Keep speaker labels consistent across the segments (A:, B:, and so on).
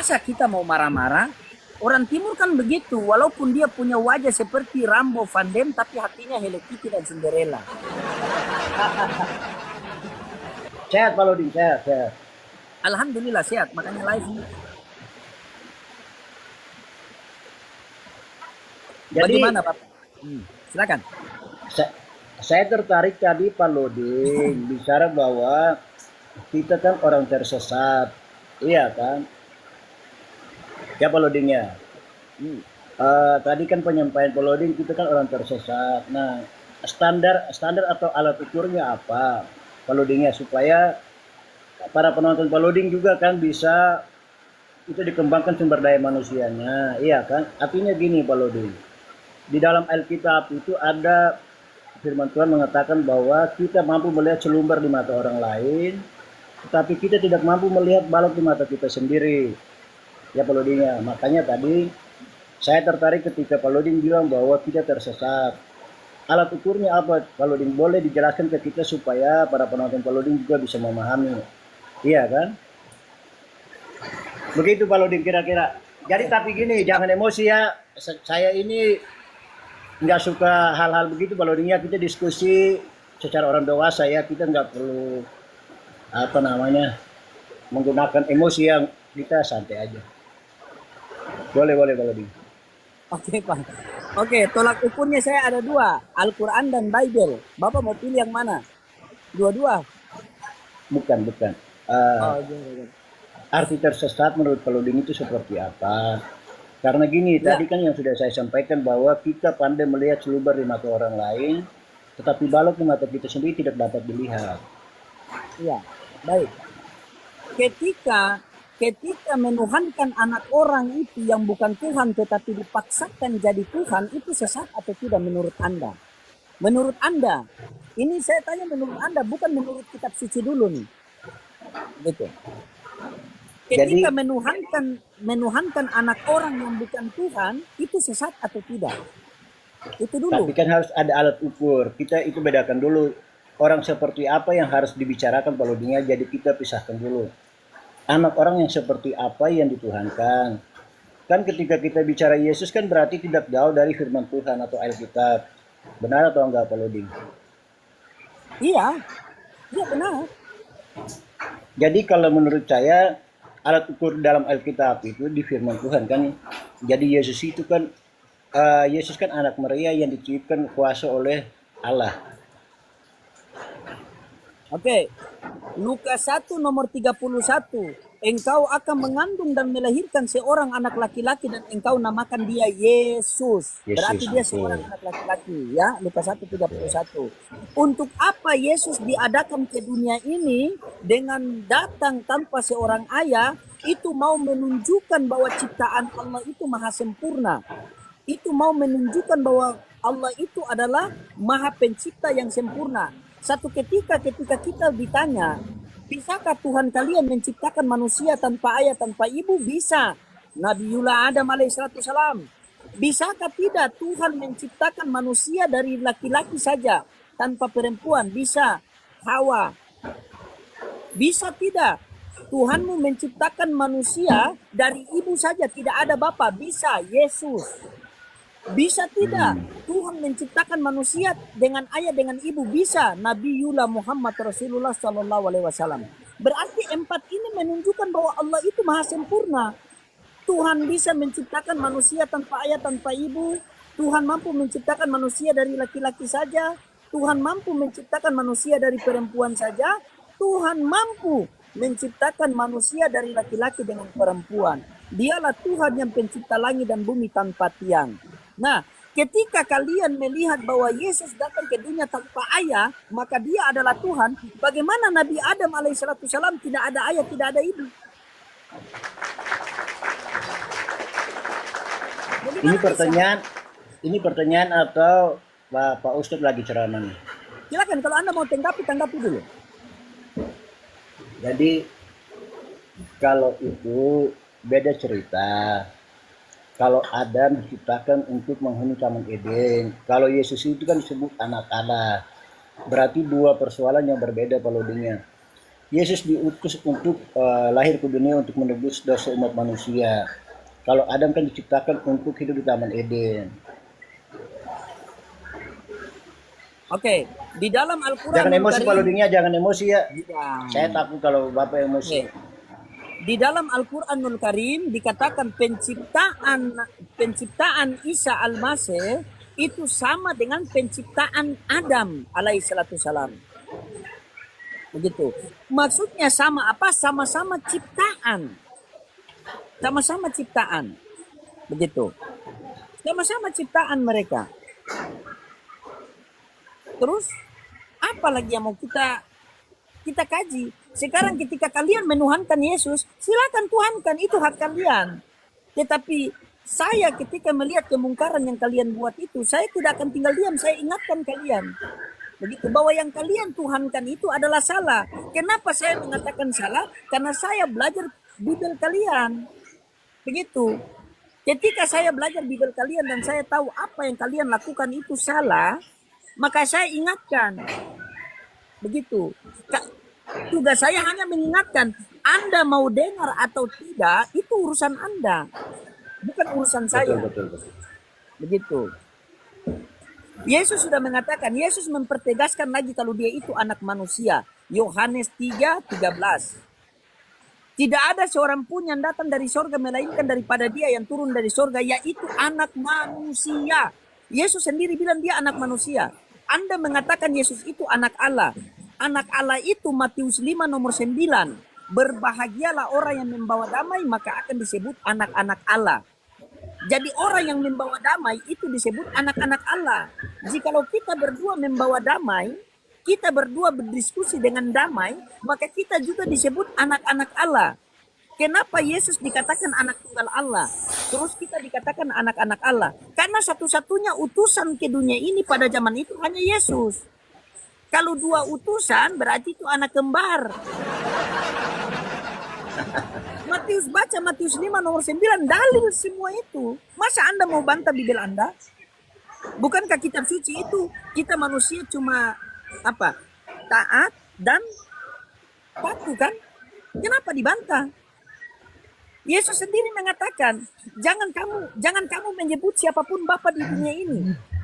A: Masa kita mau marah-marah? Orang timur kan begitu, walaupun dia punya wajah seperti Rambo, Van Damme, tapi hatinya Hello Kitty dan Cinderella.
B: Sehat Pak Loding, sehat, sehat.
A: Alhamdulillah sehat, makanya live ini.
B: Jadi
A: Bagaimana Bapak? Silakan.
B: sa- saya tertarik tadi Pak Loding bicara bahwa kita kan orang tersesat, iya kan? Ya Pak Loding ya.
A: Hmm.
B: Tadi kan penyampaian Pak Loding kita kan orang tersesat. Nah, standar atau alat ukurnya apa Pak Lodingnya supaya para penonton Pak Loding juga kan bisa itu dikembangkan sumber daya manusianya, iya kan? Artinya gini Pak Loding, di dalam Alkitab itu ada firman Tuhan mengatakan bahwa kita mampu melihat selumbar di mata orang lain, tetapi kita tidak mampu melihat balok di mata kita sendiri. Ya Pak Lodingnya, makanya tadi saya tertarik ketika Pak Loding bilang bahwa kita tersesat. Alat ukurnya apa Pak Loding? Boleh dijelaskan ke kita supaya para penonton Pak Loding juga bisa memahami. Iya kan? Begitu Pak Loding kira-kira. Jadi tapi gini, jangan emosi ya. Saya ini nggak suka hal-hal begitu Pak Loding ya. Kita diskusi secara orang dewasa ya. Kita nggak perlu apa namanya menggunakan emosi yang kita santai aja. Boleh boleh Pak Loding.
A: Oke Pak. Oke, tolak ukurnya saya ada dua, Al-Quran dan Bible. Bapak mau pilih yang mana? Dua-dua?
B: Bukan bukan. Uh,
A: Oh, iya.
B: Arti tersesat menurut Pak Loding itu seperti apa? Karena gini,
A: Ya,
B: tadi kan yang sudah saya sampaikan bahwa kita pandai melihat selumbar di mata orang lain, tetapi balok di mata kita sendiri tidak dapat dilihat.
A: iya. Baik. Ketika ketika menuhankan anak orang itu yang bukan Tuhan tetapi dipaksakan jadi Tuhan, itu sesat atau tidak menurut Anda? Menurut Anda, ini saya tanya menurut Anda, bukan menurut kitab suci dulu nih. Gitu. Ketika
B: Jadi,
A: menuhankan anak orang yang bukan Tuhan, itu sesat atau tidak? Itu dulu.
B: tapi kan harus ada alat ukur. Kita itu bedakan dulu orang seperti apa yang harus dibicarakan Pak Lodingnya, jadi kita pisahkan dulu. Anak orang yang seperti apa yang dituhankan. Kan ketika kita bicara Yesus kan berarti tidak jauh dari firman Tuhan atau Alkitab. Benar atau enggak Pak Loding?
A: Iya, iya benar.
B: Jadi kalau menurut saya alat ukur dalam Alkitab itu di firman Tuhan kan. Jadi Yesus kan anak Maria yang diciptakan kuasa oleh Allah.
A: Oke. Lukas 1 nomor 31. Engkau akan mengandung dan melahirkan seorang anak laki-laki dan engkau namakan dia Yesus. Berarti
B: Yesus
A: dia
B: betul.
A: seorang anak laki-laki ya. Lukas 1:31. Untuk apa Yesus diadakan ke dunia ini dengan datang tanpa seorang ayah, itu mau menunjukkan bahwa ciptaan Allah itu maha sempurna. Itu mau menunjukkan bahwa Allah itu adalah maha pencipta yang sempurna. Satu ketika kita ditanya, bisakah Tuhan kalian menciptakan manusia tanpa ayah, tanpa ibu? Bisa. Nabiullah Adam alaihissalam. Bisakah tidak Tuhan menciptakan manusia dari laki-laki saja, tanpa perempuan? Bisa. Hawa. Bisa tidak? Tuhanmu menciptakan manusia dari ibu saja, tidak ada bapa. Bisa. Yesus. Bisa tidak? Tuhan menciptakan manusia dengan ayah dengan ibu? Bisa. Nabiullah Muhammad Rasulullah Sallallahu Alaihi Wasallam. Berarti empat ini menunjukkan bahwa Allah itu maha sempurna. Tuhan bisa menciptakan manusia tanpa ayah tanpa ibu. Tuhan mampu menciptakan manusia dari laki-laki saja. Tuhan mampu menciptakan manusia dari perempuan saja. Tuhan mampu menciptakan manusia dari laki-laki dengan perempuan. Dialah Tuhan yang pencipta langit dan bumi tanpa tiang. Nah, ketika kalian melihat bahwa Yesus datang ke dunia tanpa ayah, maka dia adalah Tuhan. Bagaimana Nabi Adam alaihissalam tidak ada ayah, tidak ada ibu?
B: Ini
A: Bagaimana bisa?
B: pertanyaan, ini pertanyaan atau Pak Ustadz lagi ceramah nih?
A: Silakan kalau Anda mau tanggapi, tanggapi dulu.
B: Jadi kalau itu beda cerita. Kalau Adam diciptakan untuk menghuni Taman Eden, kalau Yesus itu kan disebut anak Allah. Berarti dua persoalan yang berbeda palodinya. Yesus diutus untuk lahir ke dunia untuk menebus dosa umat manusia. Kalau Adam kan diciptakan untuk hidup di Taman Eden.
A: Oke, di dalam
B: Jangan
A: Al-Quranul
B: emosi Pak
A: Karim,
B: Lodingnya, jangan emosi ya.
A: ya.
B: Saya takut kalau Bapak emosi.
A: Oke. Di dalam Al-Quranul Karim dikatakan penciptaan Isa Al-Masih itu sama dengan penciptaan Adam alaihissalatu salam. Begitu. Maksudnya sama apa? Sama-sama ciptaan. Sama-sama ciptaan. Begitu. Sama-sama ciptaan mereka. Terus apa lagi yang mau kita kaji? Sekarang ketika kalian menuhankan Yesus, silakan tuhankan, itu hak kalian. Tetapi saya ketika melihat kemungkaran yang kalian buat itu, saya tidak akan tinggal diam, saya ingatkan kalian. Begitu, bahwa yang kalian tuhankan itu adalah salah. Kenapa saya mengatakan salah? Karena saya belajar Bible kalian. Begitu. Ketika saya belajar Bible kalian dan saya tahu apa yang kalian lakukan itu salah, maka saya ingatkan. Begitu. Tugas saya hanya mengingatkan. Anda mau dengar atau tidak, itu urusan Anda. Bukan urusan saya.
B: Betul.
A: Begitu. Yesus sudah mengatakan, Yesus mempertegaskan lagi kalau dia itu anak manusia. Yohanes 3:13. Tidak ada seorang pun yang datang dari sorga melainkan daripada dia yang turun dari sorga, yaitu anak manusia. Yesus sendiri bilang dia anak manusia. Anda mengatakan Yesus itu anak Allah. Anak Allah itu Matius 5 nomor 9. Berbahagialah orang yang membawa damai, maka akan disebut anak-anak Allah. Jadi orang yang membawa damai itu disebut anak-anak Allah. Jikalau kita berdua membawa damai, kita berdua berdiskusi dengan damai, maka kita juga disebut anak-anak Allah. Kenapa Yesus dikatakan anak tunggal Allah? Terus kita dikatakan anak-anak Allah. Karena satu-satunya utusan ke dunia ini pada zaman itu hanya Yesus. Kalau dua utusan berarti itu anak kembar. Baca Matius 5 nomor 9, dalil semua itu. Masa Anda mau bantah Bible Anda? Bukankah kitab suci itu kita manusia cuma apa? Taat dan patuh kan? Kenapa dibantah? Yesus sendiri mengatakan, jangan kamu menyebut siapapun Bapa di dunia ini.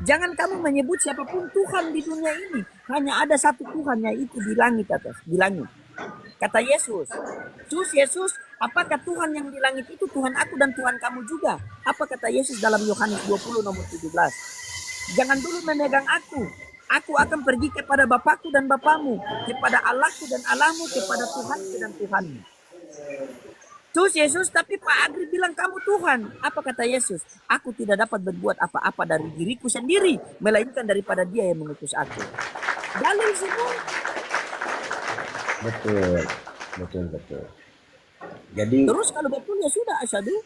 A: Jangan kamu menyebut siapapun Tuhan di dunia ini. Hanya ada satu Tuhan, yaitu di langit atas, di langit. Kata Yesus. Terus Yesus, apakah Tuhan yang di langit itu Tuhan aku dan Tuhan kamu juga? Apa kata Yesus dalam Yohanes 20 nomor 17? Jangan dulu memegang aku. Aku akan pergi kepada Bapakku dan Bapamu, kepada Allahku dan Allahmu, kepada Tuhanku dan Tuhanmu. Terus Yesus, tapi Pak Agri bilang kamu Tuhan. Apa kata Yesus? Aku tidak dapat berbuat apa-apa dari diriku sendiri, melainkan daripada Dia yang mengutus aku. Dalil semua.
B: Betul. Jadi
A: Terus kalau betul ya sudah, asyhadu.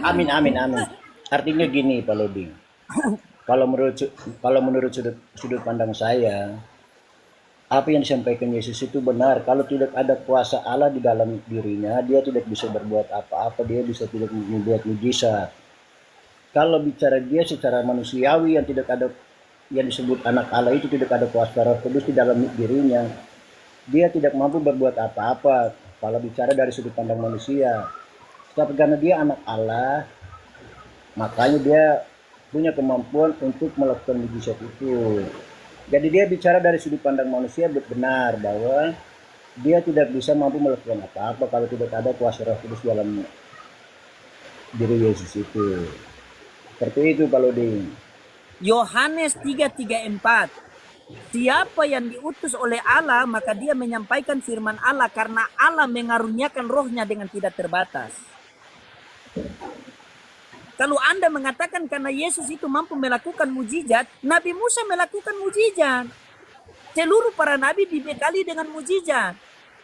B: amin. Artinya gini Pak Loding. Kalau menurut sudut pandang saya, apa yang disampaikan Yesus itu benar. Kalau tidak ada kuasa Allah di dalam dirinya, dia tidak bisa berbuat apa-apa, dia bisa tidak membuat mujizat. Kalau bicara dia secara manusiawi yang tidak ada, yang disebut anak Allah itu tidak ada kuasa Roh Kudus di dalam dirinya, dia tidak mampu berbuat apa-apa kalau bicara dari sudut pandang manusia. Tapi karena dia anak Allah, makanya dia punya kemampuan untuk melakukan mujizat itu. Jadi dia bicara dari sudut pandang manusia benar bahwa dia tidak bisa mampu melakukan apa-apa kalau tidak ada kuasa Roh Kudus dalam diri Yesus itu. Seperti itu Pak Loding.
A: Yohanes 3:34. Siapa yang diutus oleh Allah, maka dia menyampaikan firman Allah karena Allah mengaruniakan rohnya dengan tidak terbatas. Kalau Anda mengatakan karena Yesus itu mampu melakukan mujizat, Nabi Musa melakukan mujizat. Seluruh para nabi dibekali dengan mujizat.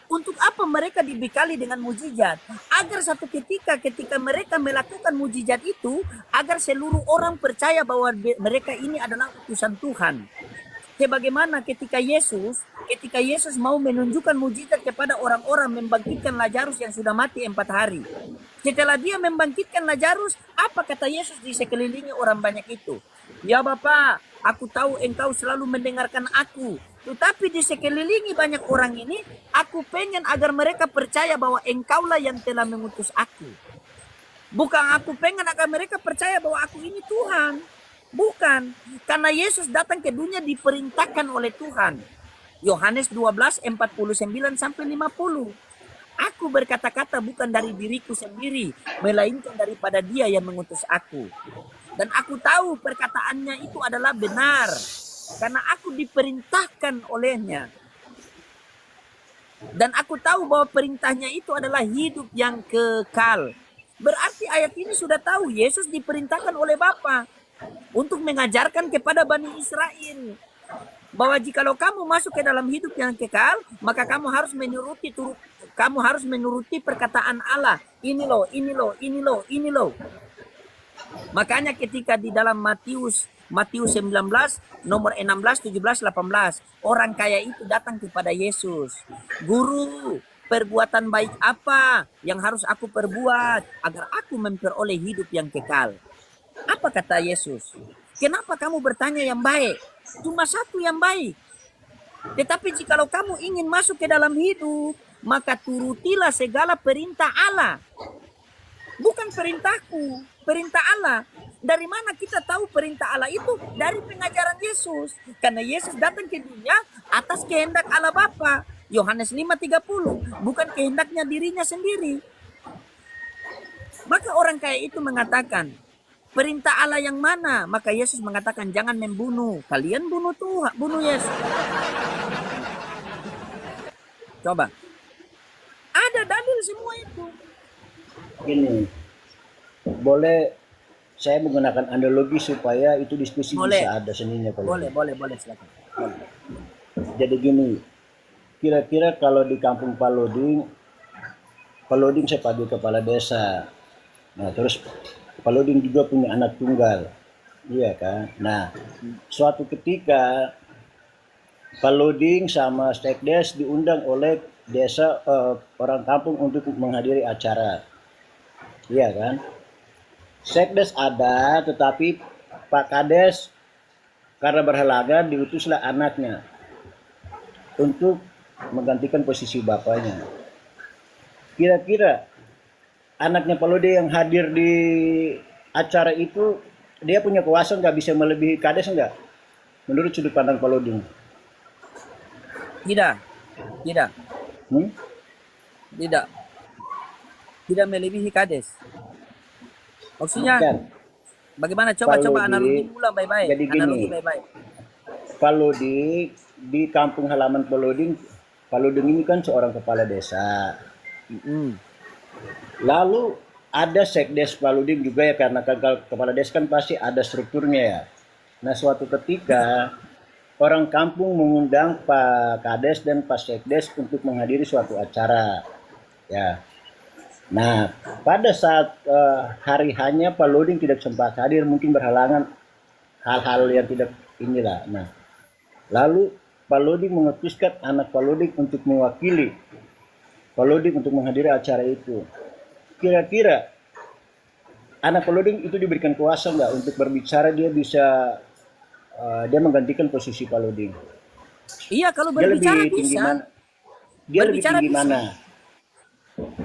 A: Untuk apa mereka dibekali dengan mujizat? Agar satu ketika mereka melakukan mujizat itu, agar seluruh orang percaya bahwa mereka ini adalah utusan Tuhan. Sebagaimana ketika Yesus mau menunjukkan mujizat kepada orang-orang, membangkitkan Lazarus yang sudah mati 4 hari. Setelah dia membangkitkan Lazarus, apa kata Yesus di sekelilingi orang banyak itu? Ya Bapa, aku tahu engkau selalu mendengarkan aku. Tetapi di sekelilingi banyak orang ini, aku pengen agar mereka percaya bahwa engkaulah yang telah mengutus aku. Bukan aku pengen agar mereka percaya bahwa aku ini Tuhan. Bukan. Karena Yesus datang ke dunia diperintahkan oleh Tuhan. Yohanes 12:49 sampai 50. Aku berkata-kata bukan dari diriku sendiri, melainkan daripada Dia yang mengutus aku. Dan aku tahu perkataannya itu adalah benar, karena aku diperintahkan olehnya. Dan aku tahu bahwa perintahnya itu adalah hidup yang kekal. Berarti ayat ini sudah tahu Yesus diperintahkan oleh Bapa untuk mengajarkan kepada Bani Israel bahwa jikalau kamu masuk ke dalam hidup yang kekal, maka kamu harus menuruti perkataan Allah. Ini loh, ini loh, ini loh, ini loh. Makanya ketika di dalam Matius 19 nomor 16, 17, 18, orang kaya itu datang kepada Yesus. Guru, perbuatan baik apa yang harus aku perbuat agar aku memperoleh hidup yang kekal? Apa kata Yesus? Kenapa kamu bertanya yang baik? Cuma satu yang baik. Tetapi jikalau kamu ingin masuk ke dalam hidup, maka turutilah segala perintah Allah. Bukan perintahku, perintah Allah. Dari mana kita tahu perintah Allah itu? Dari pengajaran Yesus. Karena Yesus datang ke dunia atas kehendak Allah Bapa. Yohanes 5:30, bukan kehendaknya dirinya sendiri. Maka orang kaya itu mengatakan, perintah Allah yang mana? Maka Yesus mengatakan, jangan membunuh. Kalian bunuh Tuhan, bunuh Yesus. Coba. Ada dalil semua itu.
B: Gini, boleh saya menggunakan analogi supaya itu diskusi
A: Boleh.
B: bisa ada seninya kalau
A: Boleh, silakan. Boleh.
B: jadi gini, kira-kira kalau di kampung Paloding sebagai kepala desa, nah terus Paloding juga punya anak tunggal, iya kan? Nah, suatu ketika Paloding sama Sekdes diundang oleh desa orang kampung untuk menghadiri acara, iya kan? Sekdes ada, tetapi Pak Kades karena berhalangan diutuslah anaknya untuk menggantikan posisi bapaknya. Kira-kira anaknya Palode yang hadir di acara itu, dia punya kuasa nggak, bisa melebihi Kades nggak? Menurut sudut pandang Paloding.
A: Tidak.
B: Hmm?
A: Tidak melebihi Kades. Maksudnya
B: Bukan.
A: bagaimana? Coba
B: Paloding,
A: analogi ulang baik-baik.
B: jadi gini,
A: Analogi baik-baik.
B: Paloding di kampung halaman Paloding ini kan seorang kepala desa. Lalu ada Sekdes Paloding juga ya, karena kan kepala desa kan pasti ada strukturnya ya. Nah, suatu ketika orang kampung mengundang Pak Kades dan Pak Sekdes untuk menghadiri suatu acara. Ya. Nah, pada saat hari hanya Paloding tidak sempat hadir, mungkin berhalangan hal-hal yang tidak inilah. Nah, lalu Paloding mengutuskan anak Paloding untuk mewakili Paloding untuk menghadiri acara itu. Kira-kira anak Paloding itu diberikan kuasa nggak untuk berbicara, dia bisa dia menggantikan posisi Paloding?
A: Iya, kalau
B: Dia lebih
A: berbicara
B: tinggi
A: bisa.
B: mana? Dia lebih
A: Berbicara
B: tinggi
A: bisa.
B: mana?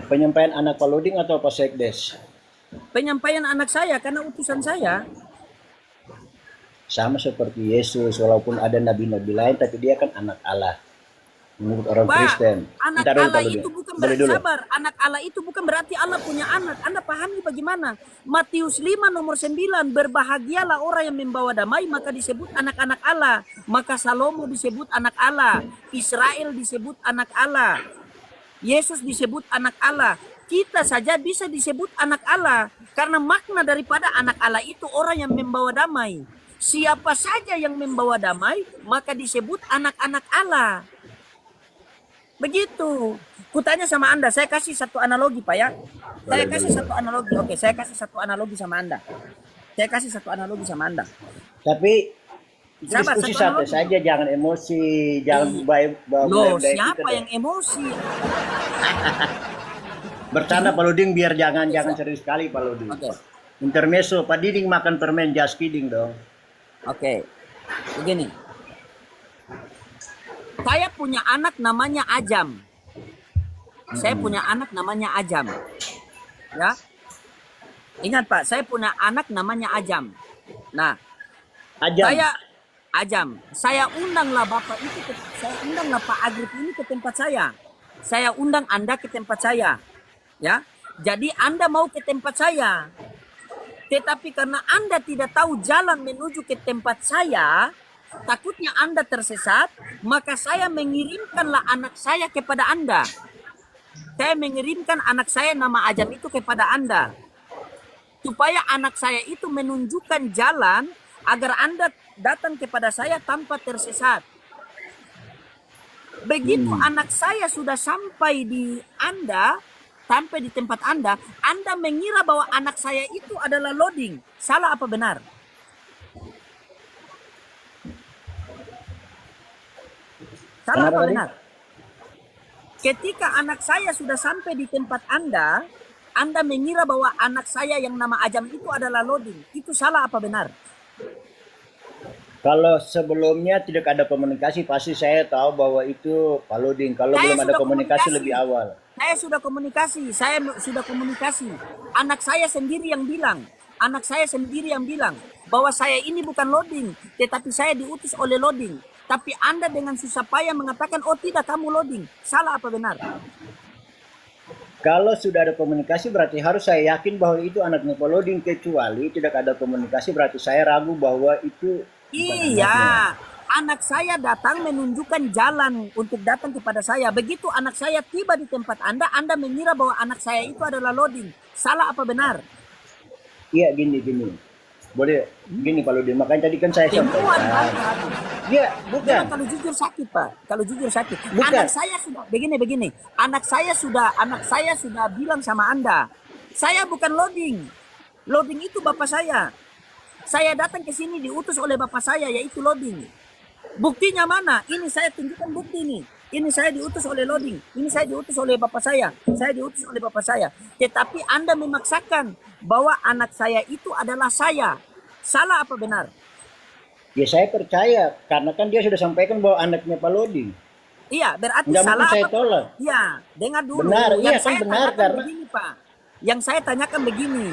B: Penyampaian anak Paloding atau Pak Sekdes?
A: Penyampaian anak saya karena utusan saya.
B: Sama seperti Yesus, walaupun ada nabi-nabi lain, tapi dia kan anak Allah. Menurut orang
A: Pak,
B: Kristen.
A: anak
B: Ntar dulu,
A: Allah
B: Paloding.
A: itu bukan
B: Boleh
A: berarti
B: dulu.
A: sabar. Anak Allah itu bukan berarti Allah punya anak. Anda pahami bagaimana? Matius 5 nomor 9, berbahagialah orang yang membawa damai, maka disebut anak-anak Allah. Maka Salomo disebut anak Allah. Israel disebut anak Allah. Yesus disebut anak Allah. Kita saja bisa disebut anak Allah. Karena makna daripada anak Allah itu orang yang membawa damai. Siapa saja yang membawa damai, maka disebut anak-anak Allah. Begitu. Kutanya sama Anda, saya kasih satu analogi Pak ya. Saya kasih satu analogi. Oke, saya kasih satu analogi sama Anda.
B: Tapi
A: Sabar,
B: diskusi
A: satu
B: santai
A: analogi.
B: saja, jangan emosi, jangan bawa
A: Loh,
B: kita
A: siapa
B: deh.
A: yang emosi?
B: Bercanda Paloding, biar jangan serius sekali Paloding.
A: Oke.
B: Intermezzo, Pak Diding makan permen, just kidding dong.
A: Oke. Begini. Saya punya anak namanya Ajam. Saya punya anak namanya Ajam. Ya. Ingat Pak, saya punya anak namanya Ajam. Nah,
B: Ajam.
A: saya Ajam. Saya undanglah Bapak itu, saya undanglah Pak Agrip ini ke tempat saya. Saya undang Anda ke tempat saya. Ya. Jadi Anda mau ke tempat saya. Tetapi karena Anda tidak tahu jalan menuju ke tempat saya, takutnya Anda tersesat, maka saya mengirimkanlah anak saya kepada Anda. Saya mengirimkan anak saya nama Ajam itu kepada Anda. Supaya anak saya itu menunjukkan jalan agar Anda datang kepada saya tanpa tersesat. Begitu anak saya sudah sampai di Anda, sampai di tempat Anda mengira bahwa anak saya itu adalah loading. Salah apa benar? Salah
B: Kenapa
A: apa
B: tadi?
A: benar? Ketika anak saya sudah sampai di tempat Anda mengira bahwa anak saya yang nama Ajam itu adalah loading. Itu salah apa benar?
B: Kalau sebelumnya tidak ada komunikasi, pasti saya tahu bahwa itu Pak Loding. Kalau
A: Saya
B: belum ada
A: sudah
B: komunikasi
A: komunikasi.
B: lebih awal.
A: Saya sudah komunikasi. Anak saya sendiri yang bilang. Bahwa saya ini bukan loading, tetapi saya diutus oleh loading. Tapi Anda dengan susah payah mengatakan, oh tidak, kamu loading. Salah apa benar?
B: Kalau sudah ada komunikasi berarti harus saya yakin bahwa itu anaknya Pak Loding. Kecuali tidak ada komunikasi berarti saya ragu bahwa itu bukan anaknya.
A: Iya, anak saya datang menunjukkan jalan untuk datang kepada saya. Begitu anak saya tiba di tempat Anda mengira bahwa anak saya itu adalah loading. Salah apa benar?
B: Iya gini. Boleh gini Pak Loding. Makanya tadi kan saya
A: Semua
B: sampaikan. Iya,
A: Memang
B: bukan.
A: kalau jujur sakit Pak, kalau jujur sakit.
B: Bukan.
A: Anak saya sudah begini. Anak saya sudah bilang sama Anda, saya bukan loading. Loading itu bapak saya. Saya datang ke sini diutus oleh bapak saya, yaitu loading. Buktinya mana? Ini saya tunjukkan bukti ini. Ini saya diutus oleh loading. Ini saya diutus oleh bapak saya. Saya diutus oleh bapak saya. Tetapi Anda memaksakan bahwa anak saya itu adalah saya. Salah apa benar?
B: Ya saya percaya karena kan dia sudah sampaikan bahwa anaknya Pak Loding.
A: Iya, berarti
B: Nggak
A: salah
B: mungkin saya
A: apa?
B: tolak.
A: Iya, dengar dulu.
B: Benar, iya kan
A: saya
B: benar,
A: tanyakan
B: karena-
A: begini, Pak. Yang saya tanyakan begini.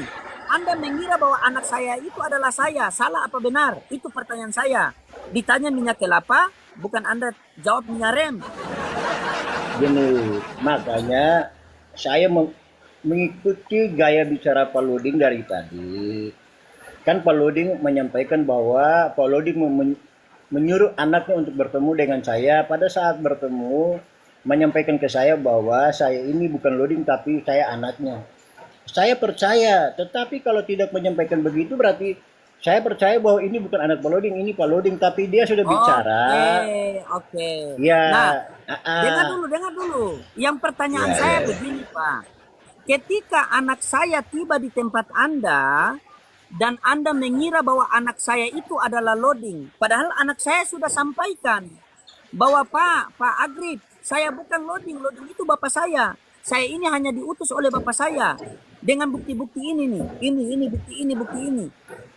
A: Anda mengira bahwa anak saya itu adalah saya. Salah apa benar? Itu pertanyaan saya. Ditanya minyak kelapa, bukan Anda jawab minyak rem.
B: Gini, makanya saya mengikuti gaya bicara Pak Loding dari tadi. Kan Pak Loding menyampaikan bahwa Pak Loding menyuruh anaknya untuk bertemu dengan saya. Pada saat bertemu, menyampaikan ke saya bahwa saya ini bukan Loding tapi saya anaknya. Saya percaya, tetapi kalau tidak menyampaikan begitu berarti saya percaya bahwa ini bukan anak Pak Loding, ini Pak Loding, tapi dia sudah bicara.
A: Oke.
B: Ya,
A: Nah, dengar dulu. Yang pertanyaan
B: Ya,
A: saya
B: ya.
A: begini, Pak. Ketika anak saya tiba di tempat Anda dan Anda mengira bahwa anak saya itu adalah loading, padahal anak saya sudah sampaikan bahwa Pak Agrip, saya bukan loading itu bapak saya. Saya ini hanya diutus oleh bapak saya dengan bukti-bukti ini nih, ini bukti ini.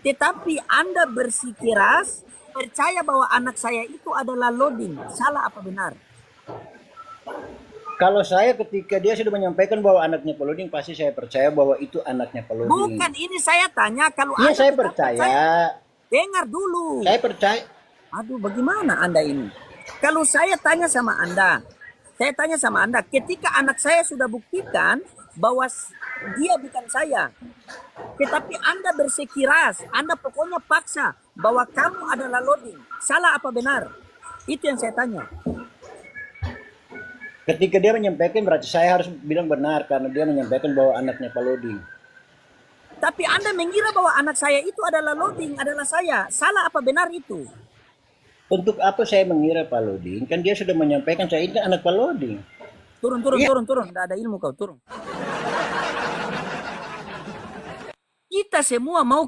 A: Tetapi Anda bersikeras percaya bahwa anak saya itu adalah loading. Salah apa benar?
B: Kalau saya ketika dia sudah menyampaikan bahwa anaknya Pak Loding, pasti saya percaya bahwa itu anaknya Pak Loding.
A: Bukan, ini saya tanya kalau
B: Iya,
A: Anda
B: saya
A: tidak
B: percaya.
A: dengar dulu.
B: Saya percaya.
A: Aduh, bagaimana Anda ini? Kalau saya tanya sama Anda, ketika anak saya sudah buktikan bahwa dia bukan saya, tetapi Anda bersikeras, Anda pokoknya paksa bahwa kamu adalah loading. Salah apa benar? Itu yang saya tanya.
B: Ketika dia menyampaikan berarti saya harus bilang benar karena dia menyampaikan bahwa anaknya Pak Loding.
A: Tapi Anda mengira bahwa anak saya itu adalah loading, adalah saya. Salah apa benar itu?
B: Untuk apa saya mengira Pak Loding? Kan dia sudah menyampaikan saya ini kan anak Pak Loding.
A: Turun.
B: Iya.
A: Tidak ada ilmu kau, turun. Kita semua mau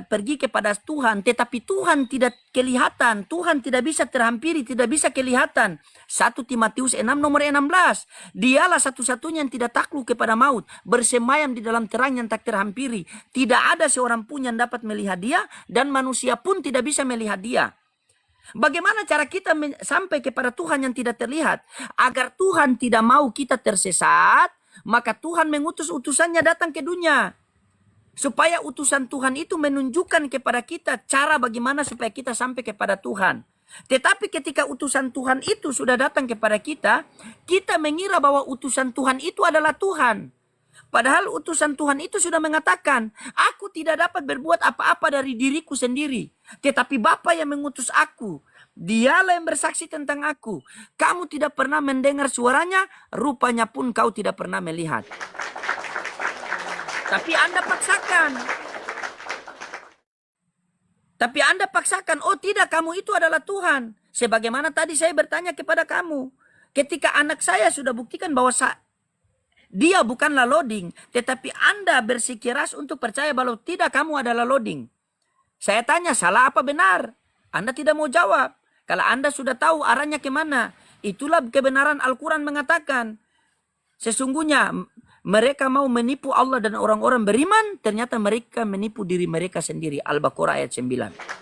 A: pergi kepada Tuhan, tetapi Tuhan tidak kelihatan. Tuhan tidak bisa terhampiri, tidak bisa kelihatan. 1 Timotius 6 nomor 16. Dialah satu-satunya yang tidak takluk kepada maut, bersemayam di dalam terang yang tak terhampiri. Tidak ada seorang pun yang dapat melihat dia, dan manusia pun tidak bisa melihat dia. Bagaimana cara kita sampai kepada Tuhan yang tidak terlihat? Agar Tuhan tidak mau kita tersesat, maka Tuhan mengutus utusannya datang ke dunia. Supaya utusan Tuhan itu menunjukkan kepada kita cara bagaimana supaya kita sampai kepada Tuhan. Tetapi ketika utusan Tuhan itu sudah datang kepada kita, kita mengira bahwa utusan Tuhan itu adalah Tuhan. Padahal utusan Tuhan itu sudah mengatakan, aku tidak dapat berbuat apa-apa dari diriku sendiri. Tetapi Bapa yang mengutus aku, dialah yang bersaksi tentang aku. Kamu tidak pernah mendengar suaranya, rupanya pun kau tidak pernah melihat. Tapi Anda paksakan. Oh tidak, kamu itu adalah Tuhan. Sebagaimana tadi saya bertanya kepada kamu. Ketika anak saya sudah buktikan bahwa dia bukanlah loading. Tetapi Anda bersikeras untuk percaya bahwa tidak, kamu adalah loading. Saya tanya, salah apa benar? Anda tidak mau jawab. Kalau Anda sudah tahu arahnya kemana. Itulah kebenaran Al-Quran mengatakan. Sesungguhnya mereka mau menipu Allah dan orang-orang beriman, ternyata mereka menipu diri mereka sendiri. Al-Baqarah ayat 9.